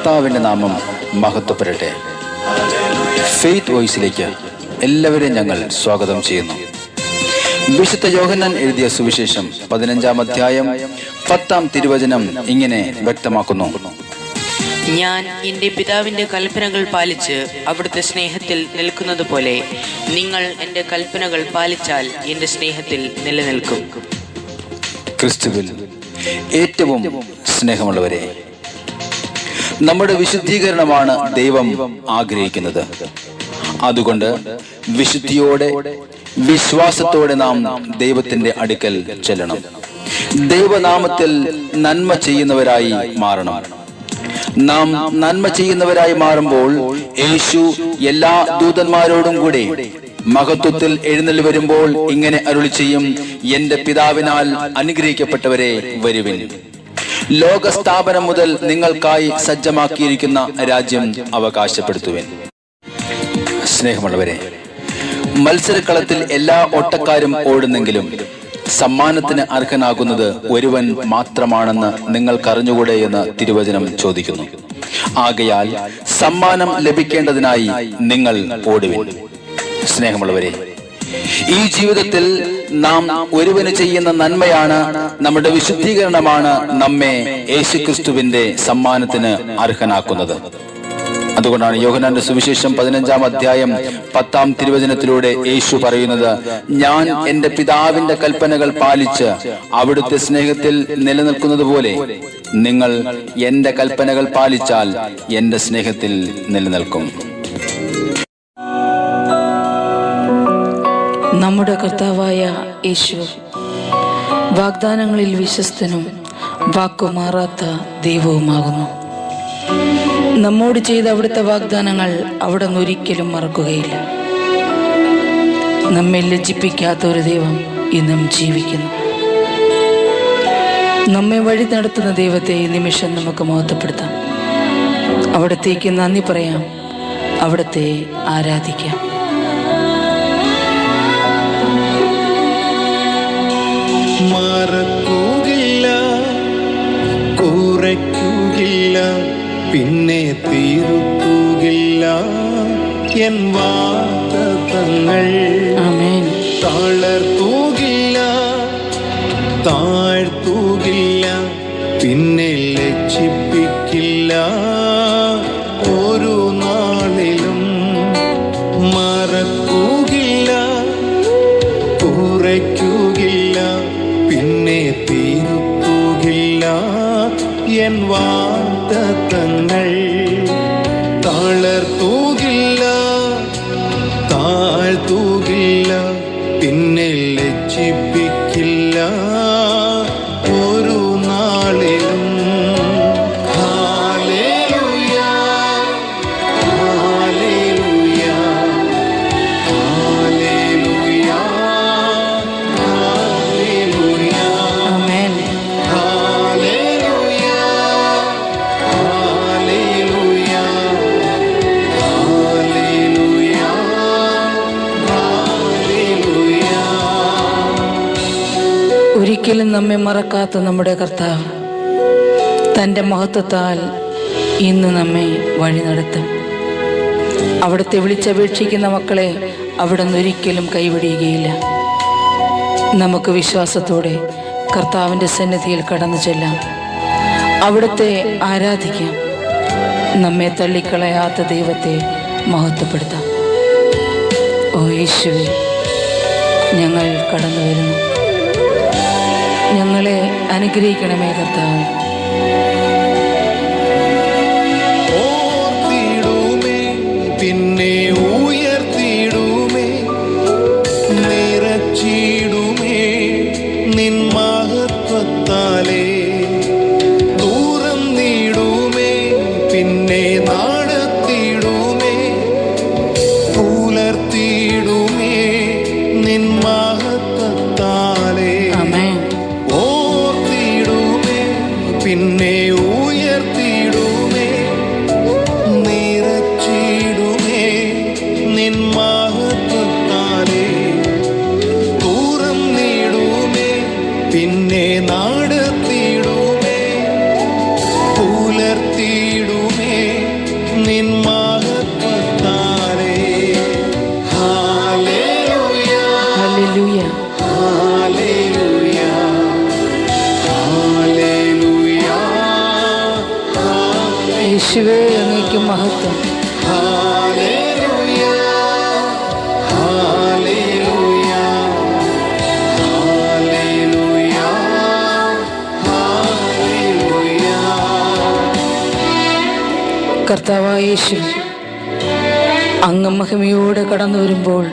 കർത്താവിൻ്റെ നാമം മഹത്വപ്പെടട്ടെ. ഫെയ്ത്ത് വോയിസിലേക്ക് എല്ലാവരെയും ഞങ്ങൾ സ്വാഗതം ചെയ്യുന്നു. വിശുദ്ധ യോഹന്നാൻ എഴുതിയ സുവിശേഷം 15-ാം അധ്യായം 10-ാം തിരുവചനം ഇങ്ങനെ വ്യക്തമാക്കുന്നു: ഞാൻ എൻ്റെ പിതാവിൻ്റെ കൽപ്പനകൾ പാലിച്ച് അവിടുത്തെ സ്നേഹത്തിൽ നിൽക്കുന്നത് പോലെ നിങ്ങൾ എൻ്റെ കൽപ്പനകൾ പാലിച്ചാൽ എൻ്റെ സ്നേഹത്തിൽ നിലനിൽക്കും. ക്രിസ്തുവിൽ ഏറ്റവും സ്നേഹമുള്ളവരെ, നമ്മുടെ വിശുദ്ധീകരണമാണ് ദൈവം ആഗ്രഹിക്കുന്നത്. അതുകൊണ്ട് വിശുദ്ധിയോടെ വിശ്വാസത്തോടെ നാം ദൈവത്തിന്റെ അടുക്കൽ ചെല്ലണം. ദൈവനാമത്തിൽ നന്മ ചെയ്യുന്നവരായി മാറണം. നാം നന്മ ചെയ്യുന്നവരായി മാറുമ്പോൾ യേശു എല്ലാ ദൂതന്മാരോടും കൂടി മഹത്വത്തിൽ എഴുന്നള്ളി വരുമ്പോൾ ഇങ്ങനെ അരുളി ചെയ്യും: എന്റെ പിതാവിനാൽ അനുഗ്രഹിക്കപ്പെട്ടവരെ വരുവിൻ. ലോകസ്ഥാപനം മുതൽ നിങ്ങൾക്കായി സജ്ജമാക്കിയിരിക്കുന്ന രാജ്യം അവകാശപ്പെടുത്തുവിൻ. സ്നേഹമുള്ളവരെ, മത്സരക്കളത്തിൽ എല്ലാ ഓട്ടക്കാരും ഓടുന്നെങ്കിലും സമ്മാനത്തിന് അർഹനാകുന്നത് ഒരുവൻ മാത്രമാണെന്ന് നിങ്ങൾക്കറിഞ്ഞുകൂടെ എന്ന് തിരുവചനം ചോദിക്കുന്നു. ആകയാൽ സമ്മാനം ലഭിക്കേണ്ടതിനായി നിങ്ങൾ ഓടുവിൻ. സ്നേഹമുള്ളവരെ, ഈ ജീവിതത്തിൽ നാം ഒരുവന് ചെയ്യുന്ന നന്മയാണ്, നമ്മുടെ വിശുദ്ധീകരണമാണ് നമ്മെ യേശുക്രിസ്തുവിന്റെ സമ്മാനത്തിന് അർഹനാക്കുന്നത്. അതുകൊണ്ടാണ് യോഹന്നാന്റെ സുവിശേഷം 15-ാം അധ്യായം 10-ാം തിരുവചനത്തിലൂടെ യേശു പറയുന്നത്: ഞാൻ എൻ്റെ പിതാവിന്റെ കൽപ്പനകൾ പാലിച്ച് അവിടുത്തെ സ്നേഹത്തിൽ നിലനിൽക്കുന്നത് പോലെ നിങ്ങൾ എൻ്റെ കൽപ്പനകൾ പാലിച്ചാൽ എൻ്റെ സ്നേഹത്തിൽ നിലനിൽക്കും. നമ്മുടെ കർത്താവായ യേശു വാഗ്ദാനങ്ങളിൽ വിശ്വസ്തനും വാക്കുമാറാത്ത ദൈവവുമാകുന്നു. നമ്മോട് ചെയ്ത അവിടുത്തെ വാഗ്ദാനങ്ങൾ അവിടുന്ന് ഒരിക്കലും മറക്കുകയില്ല. നമ്മെ ലജ്ജിപ്പിക്കാത്ത ഒരു ദൈവം ഇന്നും ജീവിക്കുന്നു. നമ്മെ വഴി നടത്തുന്ന ദൈവത്തെ ഈ നിമിഷം നമുക്ക് മഹത്വപ്പെടുത്താം. അവിടത്തേക്ക് നന്ദി പറയാം, അവിടത്തെ ആരാധിക്കാം. മറക്കുകയില്ല, കുറയ്ക്കുകയില്ല, പിന്നെ തീർക്കുകയില്ല എൻ വാഗ്ദത്തങ്ങൾ. തളർത്തുകില്ല, താഴ്ത്തുകില്ല, പിന്നെ ലജ്ജിപ്പിക്കില്ല ഒരു നാളിലും. മറക്കുകയില്ല, കുറയ്ക്കുകയില്ല, പിന്നെ തീർക്കുകയില്ല എൻ വാഗ്ദത്തങ്ങൾ. തളർത്തുകില്ല, താഴ്ത്തുകില്ല, പിന്നെ ലജ്ജിപ്പിക്കില്ല ഒരു നാളിലും. Hallelujah, hallelujah, hallelujah, hallelujah. Amen. ഒരിക്കലും നമ്മെ മറക്കാത്ത നമ്മുടെ കർത്താവ് തൻ്റെ മഹത്വത്താൽ ഇന്ന് നമ്മെ വഴി നടത്തും. അവിടുത്തെ വിളിച്ചപേക്ഷിക്കുന്ന മക്കളെ അവിടുന്ന് ഒരിക്കലും കൈവിടുകയില്ല. നമുക്ക് വിശ്വാസത്തോടെ കർത്താവിൻ്റെ സന്നിധിയിൽ കടന്നു ചെല്ലാം, അവിടുത്തെ ആരാധിക്കാം, നമ്മെ തള്ളിക്കളയാത്ത ദൈവത്തെ മഹത്വപ്പെടുത്താം. ഓ യേശുവേ, ഞങ്ങൾ കടന്നു വരുന്നു. ഞങ്ങളെ അനുഗ്രഹിക്കണമേ കർത്താവേ. ഓർത്തിടുമേ, പിന്നെ ഉയർത്തിടുമേ, നിറച്ചിടുമേ നിൻ മഹത്വത്താലേ. തുറന്നിടുമേ, പിന്നെ നടത്തിടുമേ, പുലർത്തിടുമേ നിൻ മഹത്വത്താലേ. യേശുവേ അങ്ങേക്ക് മഹത്വം. Hallelujah, hallelujah, hallelujah, hallelujah. കർത്താവായ യേശു, അങ്ങ് മഹിമയോടെ കടന്നു വരുമ്പോൾ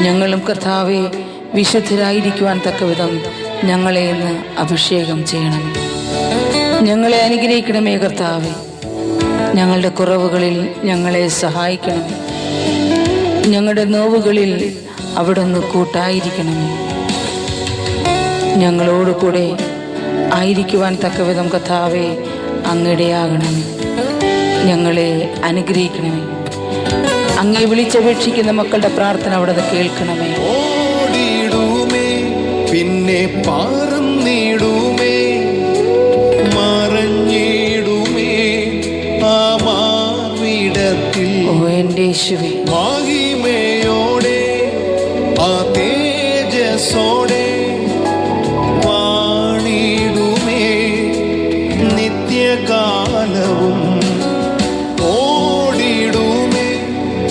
ഞങ്ങളും കർത്താവെ വിശുദ്ധരായിരിക്കുവാൻ തക്കവിധം ഞങ്ങളെ ഇന്ന് അഭിഷേകം ചെയ്യണമേ. ഞങ്ങളെ അനുഗ്രഹിക്കണമേ കർത്താവെ. ഞങ്ങളുടെ കുറവുകളിൽ ഞങ്ങളെ സഹായിക്കണമേ. ഞങ്ങളുടെ നോവുകളിൽ അവിടുന്ന് കൂട്ടായിരിക്കണമേ. ഞങ്ങളോട് കൂടെ ആയിരിക്കുവാൻ തക്കവിധം കർത്താവെ അങ്ങിടയാകണമേ. ഞങ്ങളെ അനുഗ്രഹിക്കണമേ. അങ്ങേ വിളിച്ചപേക്ഷിക്കുന്ന മക്കളുടെ പ്രാർത്ഥന അവിടുന്ന് കേൾക്കണമേ. ഓടിടുമേ പിന്നെ പറന്നിടുമേ, മറഞ്ഞിടുമേ ആ മാർവിടത്തിൽ. ഓ എൻ്റെ യേശുവേ, മഹിമയോടെ ആ തേജസ്സോടെ വാണിടുമേ നിത്യകാലവും. ഓടിടുമേ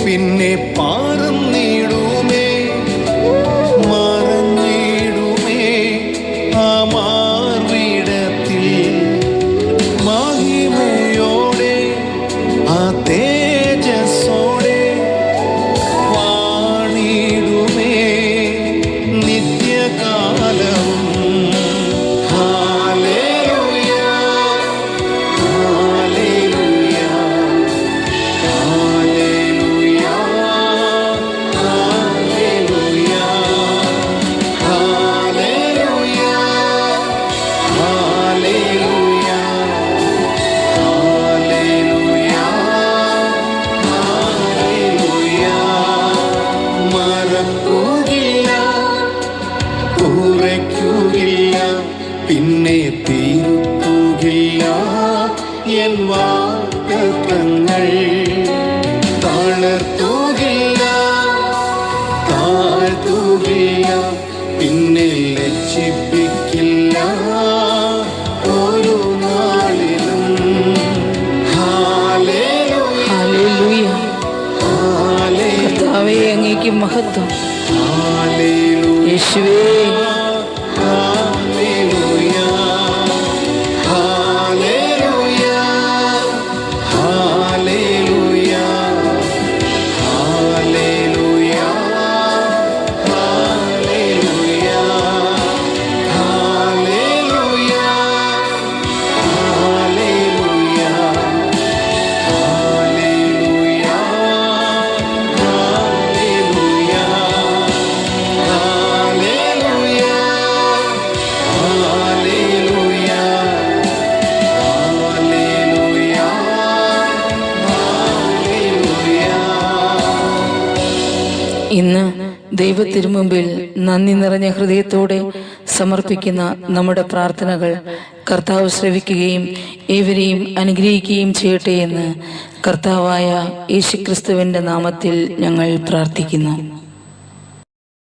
പിന്നെ പറന്നിടുമേ, മറഞ്ഞിടുമേ ആ മാർവിടത്തിൽ. മഹിമയോടെ ആ തേജസ്സോടെ വാണിടുമേ നിത്യകാലവും. Hallelujah, hallelujah, hallelujah, hallelujah, hallelujah, hallelujah, hallelujah, hallelujah. മറക്കുകയില്ല, കുറയ്ക്കുകയില്ല, പിന്നെ തീർക്കുകയില്ല എൻ വാഗ്ദത്തങ്ങൾ. തളർത്തുകയില്ല, താഴ്ത്തുകയില്ല, പിന്നെ ലജ്ജിപ്പിക്കില്ല ഒരു നാളിലും. Hallelujah, hallelujah. ഹല്ലേലൂയ, കർത്താവേ അങ്ങേക്ക് മഹത്വം. ഹല്ലേലൂയ, യേശുവേ, hallelujah, hallelujah, hallelujah, hallelujah, hallelujah, hallelujah, hallelujah, hallelujah, hallelujah, hallelujah, hallelujah, hallelujah, hallelujah. ഇന്ന് ദൈവത്തിരുമുമ്പിൽ നന്ദി നിറഞ്ഞ ഹൃദയത്തോടെ സമർപ്പിക്കുന്ന നമ്മുടെ പ്രാർത്ഥനകൾ കർത്താവ് ശ്രവിക്കുകയും ഏവരെയും അനുഗ്രഹിക്കുകയും ചെയ്യട്ടെ എന്ന് കർത്താവായ യേശുക്രിസ്തുവിന്റെ നാമത്തിൽ ഞങ്ങൾ പ്രാർത്ഥിക്കുന്നു.